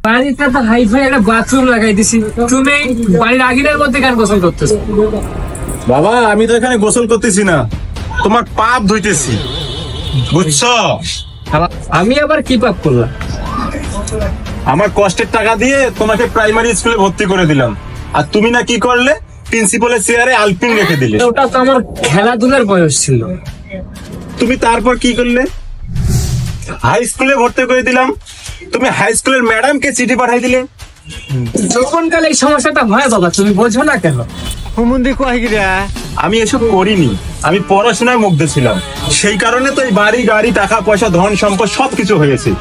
বাড়িতে তো হাইফাই একটা বাথরুম লাগাই দিছি, তুমি বাড়ির আঙিনার মধ্যে কেন গোসল করতেছো? বাবা আমি তো এখানে গোসল করতেছি না, তোমার পাপ ধুইতেছি, বুঝছো? আমি আবার কি পাপ করলাম? আমার কষ্টের টাকা দিয়ে তোমাকে প্রাইমারি স্কুলে ভর্তি করে দিলাম, আর তুমি না কি করলে, প্রিন্সিপালের চেয়ারে আলপিন রেখে দিলে। ওটা তো আমার খেলাধুলার বয়স ছিল। তুমি তারপর কি করলে? হাই স্কুলে ভর্তি করে দিলাম, তুমি হাই স্কুলের ম্যাডামকে চিঠি পাঠাই দিলে। যখনকালে এই সমস্যাটা হয় বাবা, তুমি বোঝো না কেন? আমি এসব করিনি, আমি পড়াশোনায় মুগ্ধ ছিলাম, সেই কারণে তো এই বাড়ি গাড়ি টাকা পয়সা ধন সম্পদ সবকিছু হয়েছে।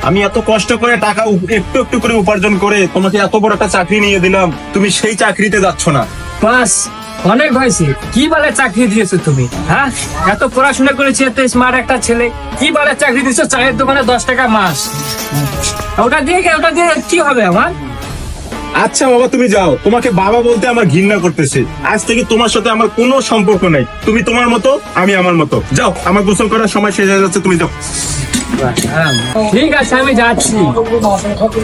আমি এত কষ্ট করে টাকা একটু একটু করে উপার্জন করে তোমাকে এত বড় একটা চাকরি নিয়ে দিলাম, তুমি সেই চাকরিতে যাচ্ছ না। বাস অনেক হয়েছে। কি বলে চাকরি দিয়েছো তুমি? হ্যাঁ, এত পড়াশোনা করেছি, এত স্মার্ট একটা ছেলে, কি বলে চাকরি দিয়েছো? চায়ের দোকানে 10 টাকা মাস। ওটা দিয়ে কি হবে আমার? আচ্ছা বাবা তুমি যাও, তোমাকে বাবা বলতে আমার ঘৃণা করতেছে। আজ থেকে তোমার সাথে আমার কোনো সম্পর্ক নাই, তুমি তোমার মতো আমি আমার মতো। যাও, আমার গোসল করার সময় শেষ হয়ে যাচ্ছে, তুমি যাও। ঠিক আছে আমি যাচ্ছি।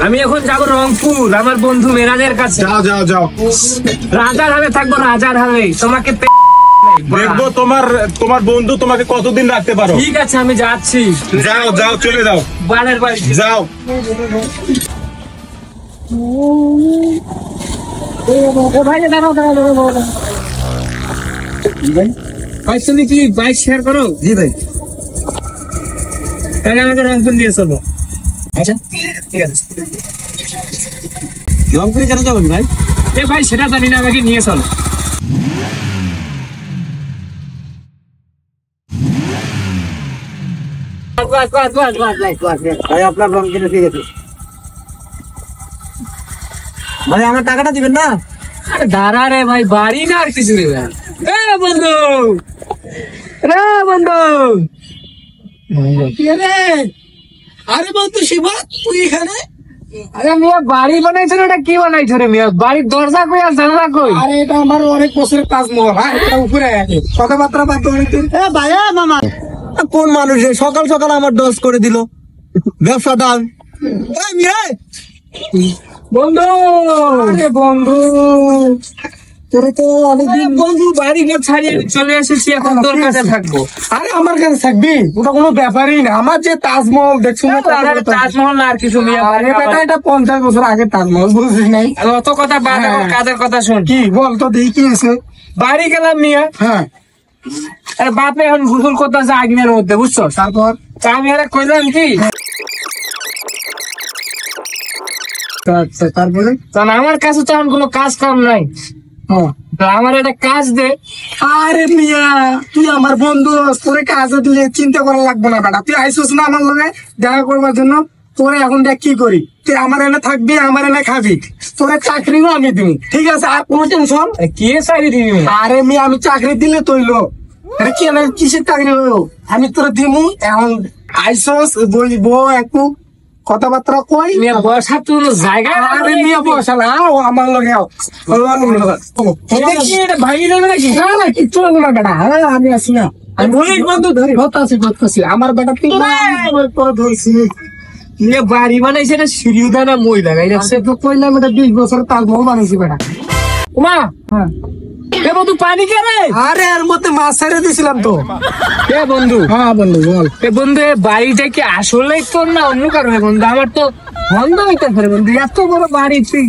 আমি এখন যাবো রংপুর আমার বন্ধু মেরাজের কাছে। যাও যাও যাও, রাজার হালে থাকবো, রাজার হালে। তোমাকে দেখবো তোমার বন্ধু তোমাকে কতদিন রাখতে পারো। ঠিক আছে আমি যাচ্ছি। যাও যাও, চলে যাও, বানের বাড়ি যাও। ভাই তুমি কি বাইক শেয়ার করো? জি ভাই। তাহলে আমাকে রংপুর দিয়ে চলো। আচ্ছা ঠিক আছে। রংপুরে কেন যাবেন ভাই? ভাই সেটা জানি না, আমাকে নিয়ে চলো। ভাই আপনার রং কিনে ঠিক আছে ভাই, আমার টাকাটা দিবেন না? দাঁড়া রে ভাই, বাড়ি না আর কিছু নেই। বন্ধু রে বন্ধু, আরে বন্ধু শিবা, তুই এখানে? আরে মিয়া বাড়ি বানাইছো, ওটা কি বানাইছো রে মিয়া? বাড়ির দরজা কই আর জানলা কই? আরে এটা আমার অনেক বছরের তাজমহল। হ্যাঁ, এটা উপরে আছে, কথাবার্তা বাদ অনেকদিন। ভাইয়া মামা, কোন মানুষ সকাল সকাল আমার দোষ করে দিল ব্যবসা দান? বন্ধু, আরে বন্ধু, তোরে তো অনেকদিন বন্ধু বাড়ি ঘর ছাড়িয়ে চলে এসেছি, এখন তোর কাছে থাকবো। আরে আমার কাছে থাকবি? ওটা কোনো ব্যাপারই না। আমার যে তাজমহল দেখছো না, তাজমহল না আর কিছু মিয়া। আরে বেটা, এটা 50 বছর আগে তাজমহল, বুঝছিস নাই? অত কথা বাদ, কাজের কথা শোন। কি বল তো, দেখি কি হয়েছে? বাড়ি গেলাম মিয়া। হ্যাঁ, আরে বাপে এখন ভুল করতেছে আগ্নের মধ্যে, বুঝছো? তারপর আমি আরে কইলাম কি, তারপরে কারণ আমার কাছে তো এখন কোনো কাজ কাম নাই, তো আমার একটা কাজ দে। আরে মিয়া, তুই আমার বন্ধু, তোরে কাজে দিলে চিন্তা করা লাগবে না বেটা। তুই আইসোস না আমার লগে দেখা করবার জন্য? তোরে এখন দেখ কি করি, তুই আমার এনে থাকবি, আমার এনে খাবি, তোরে চাকরিও আমি দিবি, ঠিক আছে? আর কোনো টেনশন। কে চাকরি দিবি? আরে মিয়া, আমি চাকরি দিলে তৈলো কি কিসের চাকরি হইলো, আমি তোরে দিমু। এখন আইসোস বলবো একটু কথাবার্তা কই, বসার তো জায়গা। আরে মিয়া বসা না, আমার লগে ভাই কিচ্ছু লাগবে না বেটা। হ্যাঁ, আমি আছি না, আমি বন্ধু ধরি করতেছি আমার বেটা। তুই ধরছি বাড়ি বানাইছে, এটা সিঁড়িও দেয় না, মই লাগাই রাখছে। তো কইলাম এটা 20 বছর তাজমহল বানাইছি বেটা। মা হ্যাঁ, এ বন্ধু পানি কে রে? আরে এর মধ্যে মাছ ছেড়ে দিছিলাম তো। এ বন্ধু, হ্যাঁ বন্ধু বল। এ বন্ধু, এ বাড়িটা কি আসলেই তোর না অন্য কারণে? বন্ধু আমার তো বন্ধ হইতে পারে। বন্ধু এত বড় বাড়ি, তুই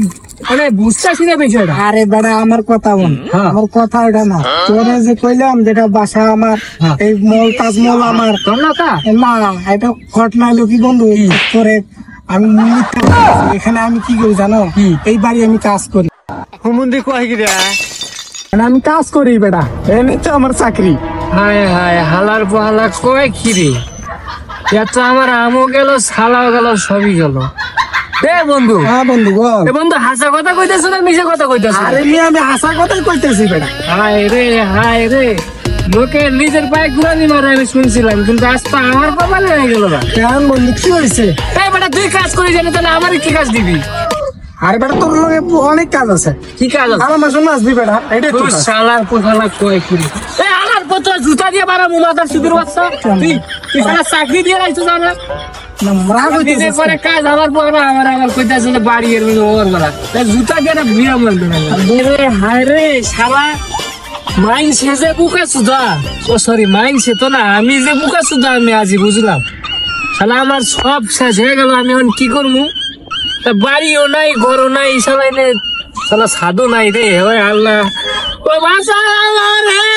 মানে বুঝতেছি না বিষয়টা। আরে বেটা, আমার কথা বল। আমার কথা এটা না, তোরে যে কইলাম যেটা বাসা আমার, এই মল তাজমহল আমার তোর না তা? না, এটা ঘটনা হলো কি বন্ধু, তোরে আমি এখানে আমি কি করি জানো? এই বাড়ি আমি কাজ করি। আমি কাজ করি বেটা, এনে তো আমার চাকরি। হায় হায়, হালার পোহালা কয় খিরে, এত আমার আমও গেল, ছালাও গেল, সবই গেল। এ বন্ধু, হ্যাঁ বন্ধু বল। এ বন্ধু, হাসা কথা কইতেছ না মিশা কথা কইতেছ? আরে মিয়া, আমি হাসা কথাই কইতেছি বেটা। হায় রে, লোকে নিজের পায়ে ঘুরানি মারে আমি শুনছিলাম, কিন্তু আজ তো আমার কপালে হয়ে গেল না। কেন বন্ধু, কি হয়েছে? এই বেটা, তুই কাজ করি জানি, তাহলে আমার কি কাজ দিবি? আরে বেটা, তোর লগে অনেক কাজ আছে। কি কাজ আছে? আমার মাসে আসবি বেটা, এটাই তো কাজ। শালার পোশালা কয় খিরে, এই আলার পথ জুতা দিয়ে বাড়া মুমাদার সুদূর বাচ্চা, তুই শালা চাকরি দিয়ে রাখছিস আমরা। রাগ দিনের হইতেছে পরে কাজ আমার পর আমার কইতে আসলে বাড়ি এর ওর বলা জুতা দিয়ে না বিয়া মারবে না রে হায় রে শালা মাইন সে বুকা সুদা ও সরি মাইন সে তো না আমি যে বুকা সুদা আমি আজি বুঝলাম শালা আমার সব শেষ হয়ে গেল আমি এখন কি করবো তা বাড়িও নাই ঘরও নাই শালা এনে শালা সাধু নাই রে ওই আল্লাহ ও বাসা রে